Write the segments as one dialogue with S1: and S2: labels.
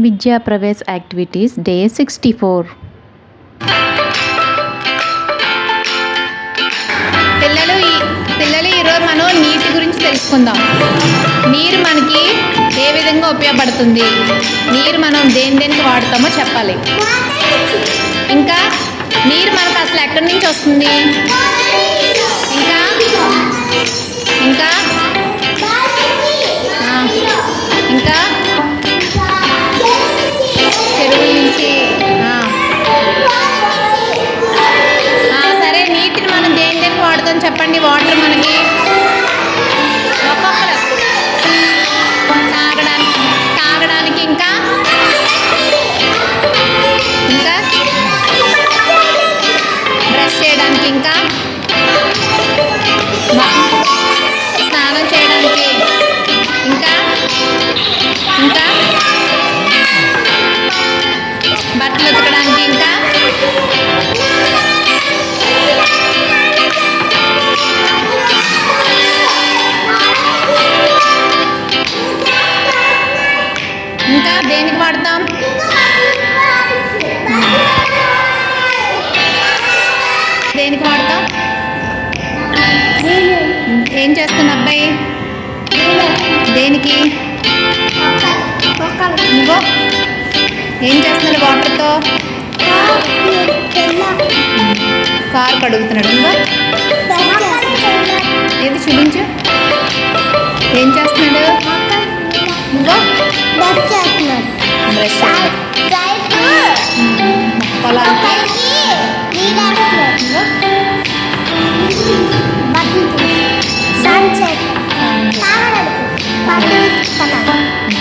S1: విద్యా Pravesh activities day 64.
S2: పిల్లలు ఈరోజు మనం నీటి గురించి తెలుసుకుందాం. నీరు మనకి ఏ విధంగా ఉపయోగపడుతుంది, నీరు మనం దేనికి వాడతామో చెప్పాలి. ఇంకా నీరు మనకు అసలు ఎక్కడి నుంచి వస్తుంది, ఇంకా ఇంకా ఇంకా చెరువుల నుంచి. సరే, నీటిని మనం దేనికి వాడతాం చెప్పండి. వాటర్ మనకి ఒక్కొక్కరు తాగడానికి ఇంకా ఇంకా బ్రష్ చేయడానికి, ఇంకా స్నానం చేయడానికి, ఇంకా ఇంకా బట్టలు ఉతకడానికి, ఇంకా ఇంకా దేనికి వాడతాం? దేనికి వాడతాం? ఏం చేస్తున్నా అబ్బాయి? దేనికి? నువ్వు ఏం చేస్తున్నాడు వాటర్తో? కారు కడుగుతున్నాడు. నువ్వు ఏది చూపించు, ఏం చేస్తున్నాడు? నువ్వు బ్రష్ పొలానికి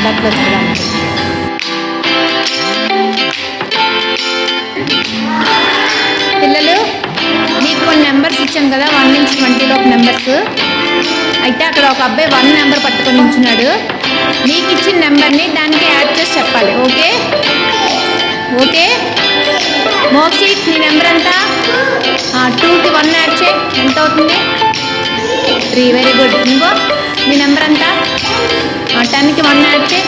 S2: బట్టలు ఉతకడానికి. పిల్లలు, మీకు కొన్ని నెంబర్స్ ఇచ్చాను కదా, 1 నుంచి 20 నెంబర్స్. అయితే అక్కడ ఒక అబ్బాయి 1 నెంబర్ పట్టుకొని ఉంచున్నాడు. మీకు ఇచ్చిన నెంబర్ని దానికి యాడ్ చేసి చెప్పాలి. ఓకే ఓకే మోక్షిత్, నీ నెంబర్ ఎంత? 2కి 1 యాడ్ చేయి. ఎంత అవుతుంది? 3. Very good. నువ్వు నీ నెంబర్ ఎంత? 10కి 1 యాడ్ చేయి.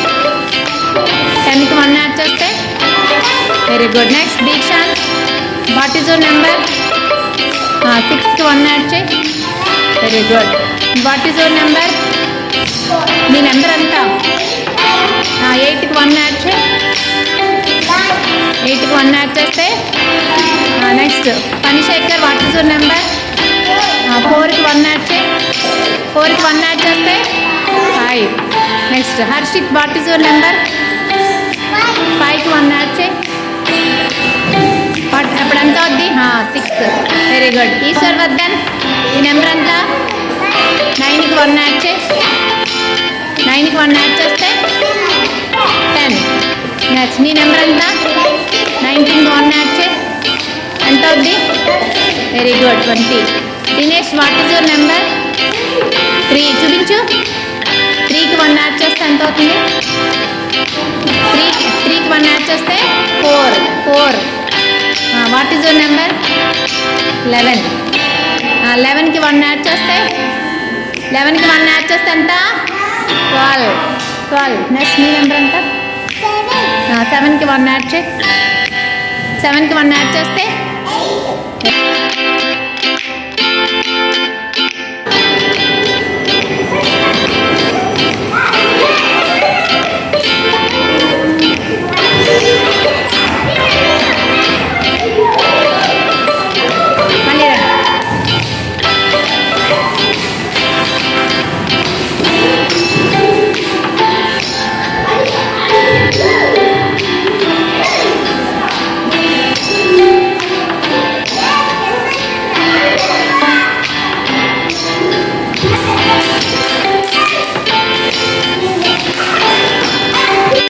S2: 10కి 1 యాడ్ చేస్తే very good. Next Dikshant, what is your number? 6కి 1 యాడ్ చేయి. Very good. What is your number? నీ నెంబర్ ఎంత? 8కి 1 యాడ్ చేయి. 8కి 1 యాడ్ చేస్తే next Phanishekar, what is your number? 4కి 1 యాడ్ చేయి. 4కి 1 యాడ్ చేస్తే 5. Next Harshit, what is your number? 5కి 1 యాడ్ చేయి. అప్పుడు ఎంత అవుద్ది? 6. Very good. ఈశ్వర్ వర్ధన్, ఈ నెంబర్ ఎంత? 9కి 1 యాడ్ చేయి. 9కి 1 యాడ్ చేస్తే 10. నెక్స్ట్ నీ నెంబర్ ఎంత? 19కి 1 యాడ్ చేయి. ఎంత అవుద్ది? Very good, 20. Dinesh, what is your number? 3. చూపించు. 3కి 1 యాడ్ చేస్తే ఎంత అవుతుంది? 3కి 1 యాడ్ చేస్తే 4. What is your number? 11. 11కి 1 add చేస్తే 11కి 1 యాడ్ చేస్తే ఎంత? 12. నెక్స్ట్ నీ నెంబర్ ఎంత? 7కి 1 యాడ్ చేయి. 7కి 1 యాడ్ చేస్తే